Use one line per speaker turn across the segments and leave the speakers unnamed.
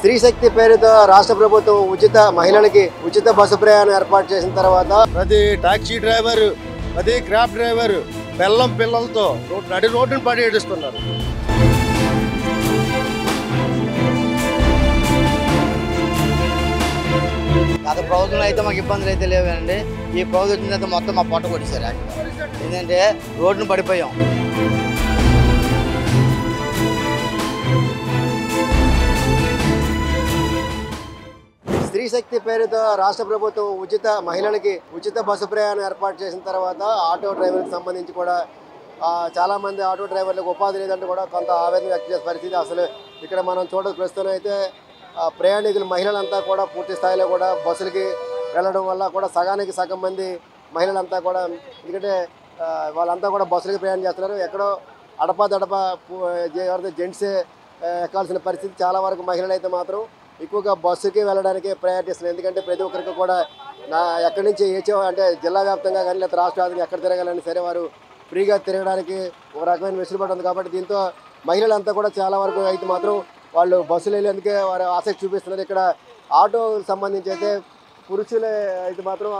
స్త్రీ శక్తి పేరుతో రాష్ట్ర ప్రభుత్వం ఉచిత మహిళలకి ఉచిత బస్సు ప్రయాణం ఏర్పాటు చేసిన తర్వాత ప్రతి టాక్సీ డ్రైవర్ ప్రతి క్రాబ్ డ్రైవర్ పిల్లలతో నడి రోడ్డును పడి ఏడుస్తున్నారు.
గత ప్రభుత్వంలో అయితే మాకు ఇబ్బందులు అయితే లేవండి. ఈ ప్రభుత్వం వచ్చిన తర్వాత మొత్తం మా పొట్ట కొట్టేశారు. ఏంటంటే రోడ్డును పడిపోయాం.
స్త్రీ శక్తి పేరుతో రాష్ట్ర ప్రభుత్వం ఉచిత మహిళలకి ఉచిత బస్సు ప్రయాణం ఏర్పాటు చేసిన తర్వాత ఆటో డ్రైవర్కి సంబంధించి కూడా చాలామంది ఆటో డ్రైవర్లకు ఉపాధి లేదంటే కూడా కొంత ఆవేదన వ్యక్తం చేసే పరిస్థితి. అసలు ఇక్కడ మనం చూడడం ప్రస్తుతం అయితే ప్రయాణికులు మహిళలంతా కూడా పూర్తి స్థాయిలో కూడా బస్సులకి వెళ్ళడం వల్ల కూడా సగానికి సగం మంది మహిళలంతా కూడా, ఎందుకంటే వాళ్ళంతా కూడా బస్సులకి ప్రయాణం చేస్తున్నారు. ఎక్కడో అడపదడప ఎవరైతే జెంట్సే ఎక్కాల్సిన పరిస్థితి. చాలా వరకు మహిళలు అయితే మాత్రం ఎక్కువగా బస్సుకి వెళ్ళడానికి ప్రయారిటిస్తున్నారు. ఎందుకంటే ప్రతి ఒక్కరికి కూడా ఎక్కడి నుంచి అంటే జిల్లా వ్యాప్తంగా కానీ లేదా రాష్ట్ర వ్యాప్తంగా ఎక్కడ తిరగాలని సరే వారు ఫ్రీగా తిరగడానికి ఒక రకమైన వెసులుబాటు ఉంది. కాబట్టి దీంతో మహిళలంతా కూడా చాలా వరకు అయితే మాత్రం వాళ్ళు బస్సులు వెళ్ళేందుకే వారు ఆసక్తి చూపిస్తున్నారు. ఇక్కడ ఆటోకి సంబంధించి అయితే పురుషులే అయితే మాత్రం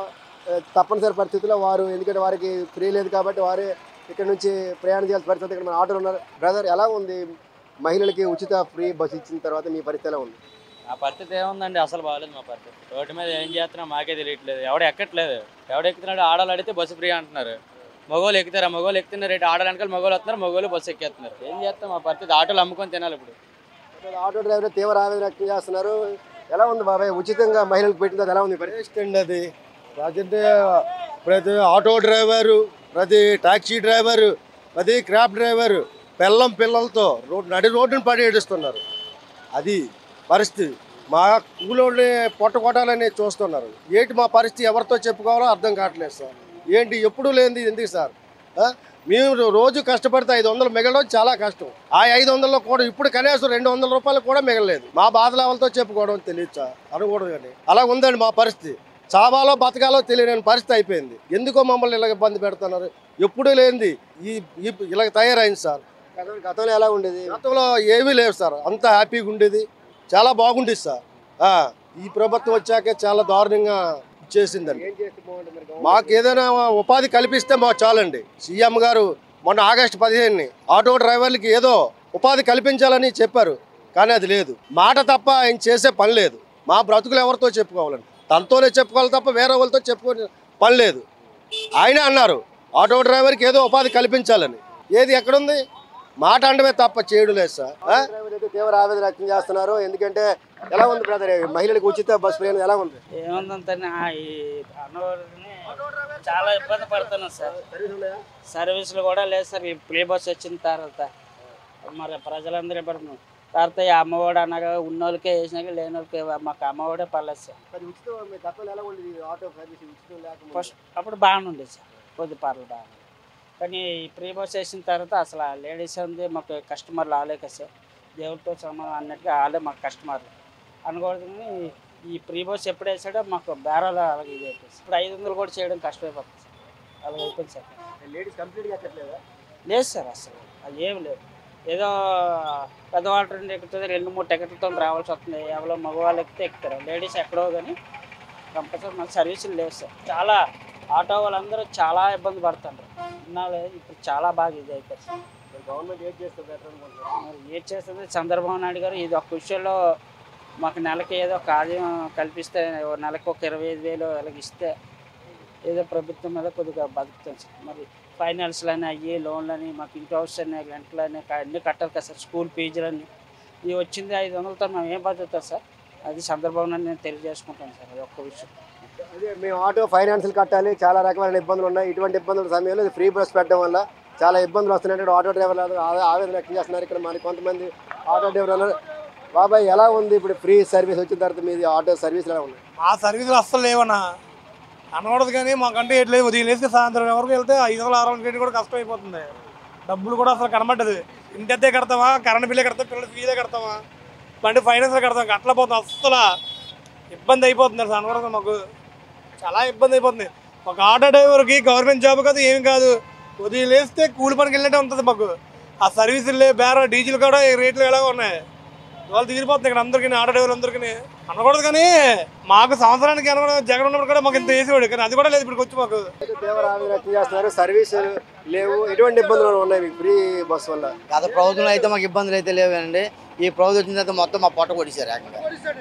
తప్పనిసరి పరిస్థితుల్లో వారు, ఎందుకంటే వారికి ఫ్రీ లేదు కాబట్టి వారే ఇక్కడ నుంచి ప్రయాణం చేయాల్సిన పరిస్థితి. ఇక్కడ మన ఆటోలు ఉన్నారు. బ్రదర్, ఎలా ఉంది మహిళలకి ఉచిత ఫ్రీ బస్సు ఇచ్చిన తర్వాత మీ పరిస్థితి ఎలా ఉంది?
ఆ పరిస్థితి ఏముందండి, అసలు బాగాలేదు మా పరిస్థితి. రోడ్డు మీద ఏం చేస్తున్నాం మాకే తెలియట్లేదు. ఎవడు ఎక్కట్లేదు. ఎవడు ఎక్కుతున్నాడు? ఆడవాళ్ళు అడిగితే బస్సు ఫ్రీ అంటున్నారు. మగవాళ్ళు ఎక్కుతారా? మగవాళ్ళు ఎక్కుతున్నారు. రేటు ఆడవాళ్ళు వెనకాల మగవాళ్ళు వస్తున్నారు, మగవాళ్ళు బస్సు ఎక్కేస్తున్నారు. ఏం చేస్తాం? మా పరిస్థితి ఆటోలు అమ్ముకొని తినాలి. ఇప్పుడు
ఆటో డ్రైవర్ తీవ్ర ఆవేదన వ్యక్తం చేస్తున్నారు. ఎలా ఉంది బాబాయ్, ఉచితంగా మహిళలకు పెట్టిన తర్వాత ఎలా ఉంది పరిస్థితి?
అది రాజంటే ప్రతి ఆటో డ్రైవరు, ప్రతి టాక్సీ డ్రైవరు, ప్రతి క్రాబ్ డ్రైవరు పిల్లలతో నడి రోడ్డును పడి ఏడుస్తున్నారు. అది పరిస్థితి. మా కూలోళ్ళని పొట్ట కొట్టాలని చూస్తున్నారు. ఏంటి మా పరిస్థితి? ఎవరితో చెప్పుకోవాలో అర్థం కావట్లేదు సార్. ఏంటి ఎప్పుడు లేనిది ఎందుకు సార్? మేము రోజు కష్టపడితే 500 మిగలడం చాలా కష్టం. ఆ 500లో కూడా ఇప్పుడు కనీసం 200 రూపాయలు కూడా మిగలలేదు. మా బాధలు ఎవరితో చెప్పుకోవడం తెలియదు సార్, అనకూడదు. కానీ అలా ఉందండి మా పరిస్థితి. చావాలో బతకాలో తెలియని పరిస్థితి అయిపోయింది. ఎందుకో మమ్మల్ని ఇలాగ ఇబ్బంది పెడుతున్నారు. ఎప్పుడూ లేనిది ఇలాగ తయారైంది సార్.
గతంలో ఎలా ఉండేది?
గతంలో ఏమీ లేవు సార్. అంతా హ్యాపీగా ఉండేది, చాలా బాగుండేది సార్. ఈ ప్రభుత్వం వచ్చాకే చాలా దారుణంగా చేసిందండి. మాకు ఏదైనా ఉపాధి కల్పిస్తే మాకు చాలండి. సీఎం గారు మొన్న ఆగస్టు 15ని ఆటో డ్రైవర్లకి ఏదో ఉపాధి కల్పించాలని చెప్పారు, కానీ అది లేదు. మాట తప్ప ఆయన చేసే పని లేదు. మా బ్రతుకులు ఎవరితో చెప్పుకోవాలండి? తనతోనే చెప్పుకోవాలి తప్ప వేరే వాళ్ళతో చెప్పుకునే పని లేదు. ఆయన అన్నారు ఆటో డ్రైవర్కి ఏదో ఉపాధి కల్పించాలని. ఏది ఎక్కడుంది? మాట అండమే తప్ప చేయడం లేదు సార్.
తీవ్ర ఆవేదన వ్యక్తం చేస్తున్నారు. ఎందుకంటే ఎలా ఉంది బ్రదర్, మహిళలకు ఉచిత బస్ ప్రయాణం ఎలా ఉంది?
ఏముందంటే చాలా ఇబ్బంది పడుతున్నాం సార్. సర్వీసులు కూడా లేదు సార్. ఈ ఫ్రీ బస్ వచ్చిన తర్వాత మరి ప్రజలందరూ పడుతున్నాం. తర్వాత ఈ అమ్మఒడి అనగా ఉన్నోళ్ళకే వేసినాక లేని వాళ్ళకి మాకు అమ్మఒడే పర్లేదు సార్. ఫస్ట్ అప్పుడు బాగానే ఉండేది సార్, కొద్ది పర్లేదు బాగా. కానీ ఈ ఫ్రీ బస్ వేసిన తర్వాత అసలు లేడీస్ ఉంది మాకు కస్టమర్లు ఆలే కదా సార్. దేవుడితో సమానం అన్నట్టుగా ఆలే మాకు కస్టమర్లు అనకూడదు. కానీ ఈ ఫ్రీ బస్ ఎప్పుడు వేసాడో మాకు బేరాలు అలాగే ఇది అయిపోయింది. ఇప్పుడు 500 కూడా చేయడం కష్టమైపోతుంది సార్. అలాగే అయిపోయింది సార్.
లేడీస్ కంప్లీట్గా ఎక్కట్లేదా?
లేదు సార్, అసలు అది ఏమి లేదు. ఏదో పెద్దవాళ్ళ ట్రైన్ ఎక్కుతుంది, 2-3 టికెట్లతో రావాల్సి వస్తుంది. ఎవరో మగవాళ్ళు ఎక్కితే ఎక్కుతారు, లేడీస్ ఎక్కడో. కానీ కంపల్సరీ మన సర్వీసులు లేవు సార్. చాలా ఆటో వాళ్ళందరూ చాలా ఇబ్బంది పడుతున్నారు. ఇప్పుడు చాలా బాగా ఇది అయిపోయింది సార్.
గవర్నమెంట్ ఏం చేస్తుంది?
మరి ఏం చేస్తుంది? చంద్రబాబు నాయుడు గారు ఇది ఒక విషయంలో మాకు నెలకి ఏదో ఒక ఆదాయం కల్పిస్తే, నెలకు ఒక 25,000 ఇలాగ ఇస్తే ఏదో ప్రభుత్వం మీద కొద్దిగా బతుకుతాం సార్. మరి ఫైనాన్స్లని అయ్యి లోన్లని మాకు ఇంటి హౌస్ అని రెంట్లని అన్నీ కట్టాలి కదా సార్. స్కూల్ ఫీజులన్నీ ఇవి వచ్చింది 500తో మేము ఏం బతుకుతాం సార్? అది చంద్రబాబు నాయుడు నేను తెలియజేసుకుంటాను సార్. అది ఒక్క విషయం.
అదే మేము ఆటో ఫైనాన్షియల్ కట్టాలి, చాలా రకమైన ఇబ్బందులు ఉన్నాయి. ఇటువంటి ఇబ్బందుల సమయంలో ఫ్రీ బస్ పెట్టడం వల్ల చాలా ఇబ్బందులు వస్తున్నాయి. ఆటో డ్రైవర్లు ఆవేదన వ్యక్తం చేస్తున్నారు. ఇక్కడ మరి కొంతమంది ఆటో డ్రైవర్లు, బాబాయ్ ఎలా ఉంది ఇప్పుడు ఫ్రీ సర్వీస్ వచ్చిన తర్వాత మీది ఆటో సర్వీస్ ఎలా ఉంది?
ఆ సర్వీసులు అస్సలు లేవన్నా, అనకూడదు. కానీ మాకంటే ఎట్లేదు, ఉదయం లేస్తే సాయంత్రం వరకు వెళ్తే 500-600 కూడా కష్టం అయిపోతుంది. డబ్బులు కూడా అసలు కనబడ్డది. ఇంటి కడతావా, కరెంట్ బిల్లే కడతావా, పిల్లలు ఫీజే కడతావా, బండి ఫైనాన్స్ కడతాం, అట్లా పోతుంది. అస్సలు ఇబ్బంది అయిపోతుంది సార్. అనకూడదు, మాకు చాలా ఇబ్బంది అయిపోతుంది. ఒక ఆటో డ్రైవర్కి గవర్నమెంట్ జాబ్ కాదు, ఏమి కాదు. ఉదయం లేస్తే కూలి పనికి వెళ్ళినట్టే ఉంటుంది మాకు. ఆ సర్వీసులు బేర డీజిల్ కూడా రేట్లు ఎలాగో ఉన్నాయి. వాళ్ళు తీరిపోతుంది ఇక్కడ అందరికీ ఆటో డ్రైవర్లు అందరికీ అనకూడదు. కానీ మాకు సంవత్సరానికి అనకూడదు, జగన్ ఉన్నప్పుడు కూడా మాకు ఇంత వేసేవాడు, కానీ అది కూడా లేదు ఇప్పుడు వచ్చి మాకు.
తీవ్ర ఆవేదన వ్యక్తం చేస్తున్నారు. సర్వీసులు లేవు, ఎటువంటి ఇబ్బందులు ఉన్నాయి ఫ్రీ బస్ వల్ల?
గత ప్రభుత్వంలో అయితే మాకు ఇబ్బందులు అయితే లేవండి. ఈ ప్రభుత్వం వచ్చిన తర్వాత మొత్తం మా పొట్ట కొడిశారు ఏకంగా.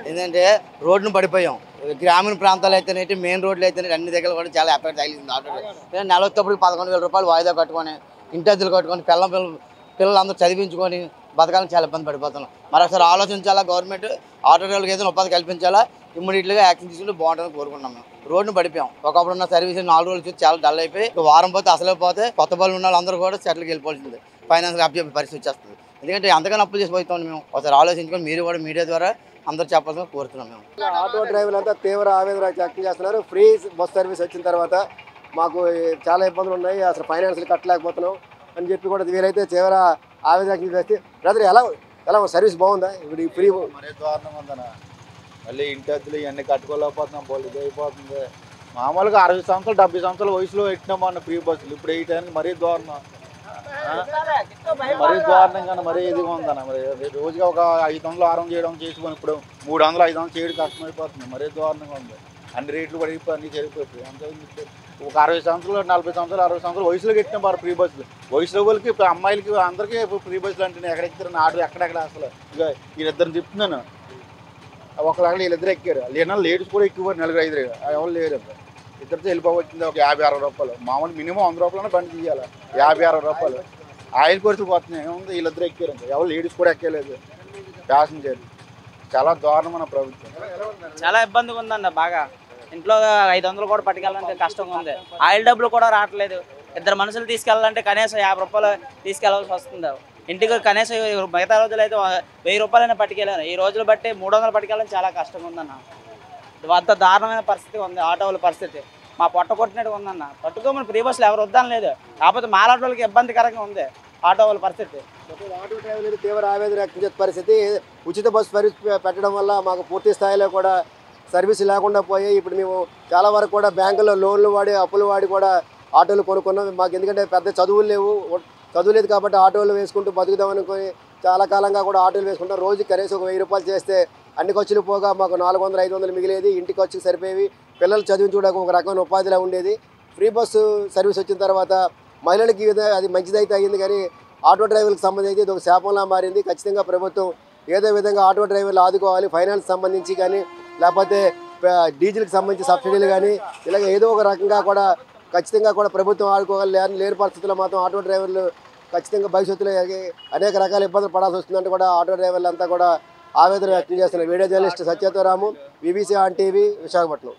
ఎందుకంటే రోడ్డును పడిపోయాం. గ్రామీణ ప్రాంతాలు అయితేనేటి, మెయిన్ రోడ్లు అయితేనేటి అన్ని దగ్గర కూడా చాలా ఎఫెక్ట్ తగిలింది ఆటో. నెల వచ్చేటప్పుడు 11,000 రూపాయలు వాయిదా కట్టుకొని, ఇంటి అద్దెలు కట్టుకొని, పిల్లలందరూ చదివించుకొని బతకాలని చాలా ఇబ్బంది పడిపోతున్నాం. మరి ఒకసారి ఆలోచించాలా, గవర్నమెంట్ ఆటో డ్రైవర్లకు ఏదైనా ఉపాధి కల్పించాలా, ఇమ్మీడియట్గా యాక్షన్ తీసుకుంటే బాగుంటుందని కోరుకుంటున్నాం. మేము రోడ్డును పడిపోయాం. ఒకప్పుడు ఉన్న సర్వీస్ 4 రోజులు చూసి చాలా డల్ అయిపోయి వారం పోతే అసలే పోతే కొత్త బళ్ళు ఉన్న వాళ్ళందరూ కూడా సెటిల్కి వెళ్ళిపోవాల్సింది. ఫైనాన్స్ అప్పు పరిస్థితి వచ్చేస్తుంది. ఎందుకంటే అంతగానో అప్పులు చేసి పోతాం. మేము ఒకసారి ఆలోచించుకొని మీరు కూడా మీడియా ద్వారా అందరూ చెప్పాల్సిన కోరుతున్నాం. మేము
ఆటో డ్రైవర్లు అంతా తీవ్ర ఆవేదన వ్యక్తం చేస్తున్నారు. ఫ్రీ బస్ సర్వీస్ వచ్చిన తర్వాత మాకు చాలా ఇబ్బందులు ఉన్నాయి, అసలు ఫైనాన్షియల్ కట్టలేకపోతున్నాం అని చెప్పి కూడా వీరైతే తీవ్ర ఆవేదన వ్యక్తం చేస్తే బ్రదర్ ఎలా సర్వీస్ బాగుందా ఇప్పుడు ఈ ఫ్రీ?
మరీ దారుణంగా ఉందన్న. మళ్ళీ ఇంటి అద్దెలు ఇవన్నీ కట్టుకోలేకపోతున్నాం, బోల్ ఇది అయిపోతుంది. మామూలుగా 60 సంవత్సరాలు 70 సంవత్సరాల వయసులో పెట్టినామన్న ఫ్రీ బస్సులు ఇప్పుడు వేయటానికి మరీ దారుణం, మరీ దారుణంగా మరీ ఇదిగా ఉందన్న. మరి రోజుగా ఒక 500 600 చేయడం చేసుకొని ఇప్పుడు 300 500 చేయడం కష్టమైపోతుంది. మరీ దారుణంగా ఉంది. అన్ని రేట్లు పడిపోయి అన్ని జరిగిపోయి అంతే. ఒక 60 సంవత్సరాలు 40 సంవత్సరాలు 60 సంవత్సరాలు వయసులో పెట్టిన వారు ఫ్రీ బస్సులు. వయసులో వాళ్ళకి అమ్మాయిలకి అందరికీ ఫ్రీ బస్సులు అంటే ఎక్కడెక్కుతారు ఆటో ఎక్కడెక్కడ అసలు. ఇక వీళ్ళిద్దరిని చెప్తున్నాను, ఒకలాగా వీళ్ళిద్దరు ఎక్కారు. లేనా లేడీస్ కూడా ఎక్కువ 4 5 ఎవరు లేరు. ఇద్దరితో వెళ్ళిపోవచ్చింది ఒక 50 60 రూపాయలు. మామూలు మినిమం 100 రూపాయలనే బండి తీయాలి. 50 60 రూపాయలు ఆయిల్ ఖర్చులు పోతున్నాయి. ఏముంది వీళ్ళిద్దరు ఎక్కారు, ఎవరు లేడీస్ కూడా ఎక్కలేదు ప్యాసింజర్. చాలా దారుణమైన ప్రభుత్వం.
చాలా ఇబ్బందిగా ఉందన్న. బాగా ఇంట్లో 500 కూడా పట్టుకెళ్ళాలంటే కష్టంగా ఉంది. ఆయిల్ డబ్బులు కూడా రావట్లేదు. 2 మనుషులు తీసుకెళ్ళాలంటే కనీసం 50 రూపాయలు తీసుకెళ్ళాల్సి వస్తుంది. ఇంటికి కనీసం మిగతా రోజులు అయితే 1000 రూపాయలైనా పట్టుకెళ్ళాను. ఈ రోజులు బట్టి 300 పట్టుకెళ్ళాలని చాలా కష్టంగా ఉందన్న. అంత దారుణమైన పరిస్థితి ఉంది ఆటోల పరిస్థితి. మా పొట్ట కొట్టినట్టుగా ఉందన్న. పట్టుకోమని ఫ్రీ బస్సులు ఎవరు వద్దని లేదు, కాకపోతే మాలాటోళ్ళకి ఇబ్బందికరంగా ఉంది ఆటో వాళ్ళ పరిస్థితి.
ఆటో డ్రైవర్లు తీవ్ర ఆవేదన వ్యక్తం చేసే పరిస్థితి. ఉచిత బస్సు సర్వీస్ పెట్టడం వల్ల మాకు పూర్తి స్థాయిలో కూడా సర్వీస్ లేకుండా పోయాయి. ఇప్పుడు మేము చాలా వరకు కూడా బ్యాంకుల్లో లోన్లు వాడి అప్పులు వాడి కూడా ఆటోలు కొనుక్కున్నాం. మాకు ఎందుకంటే పెద్ద చదువులు లేవు, చదువు లేదు కాబట్టి ఆటోలు వేసుకుంటూ బతుకుదాం అనుకుని చాలా కాలంగా కూడా ఆటోలు వేసుకుంటాం. రోజు కనీసం ఒక 1000 రూపాయలు చేస్తే అన్ని ఖర్చులు పోగా మాకు 400 500 మిగిలేది. ఇంటికి వచ్చి సరిపోయేవి. పిల్లలు చదివించుకోవడానికి ఒక రకమైన ఉపాధిలా ఉండేది. ఫ్రీ బస్సు సర్వీస్ వచ్చిన తర్వాత మహిళలకి అది మంచిదైతే అయ్యింది, కానీ ఆటో డ్రైవర్లకు సంబంధించి ఇది ఒక శాపంలా మారింది. ఖచ్చితంగా ప్రభుత్వం ఏదో విధంగా ఆటో డ్రైవర్లు ఆదుకోవాలి. ఫైనాన్స్ సంబంధించి కానీ, లేకపోతే డీజిల్కి సంబంధించి సబ్సిడీలు కానీ, ఇలాగ ఏదో ఒక రకంగా కూడా ఖచ్చితంగా కూడా ప్రభుత్వం ఆడుకోవాలి. లేని పరిస్థితుల్లో మాత్రం ఆటో డ్రైవర్లు ఖచ్చితంగా భవిష్యత్తులో అనేక రకాల ఇబ్బందులు పడాల్సి వస్తుందంటే కూడా ఆటో డ్రైవర్లు అంతా కూడా ఆవేదన వ్యక్తం చేస్తున్నారు. వీడియో జర్నలిస్ట్ సత్యతో Ramu, BBC on TV, Visakhapatnam.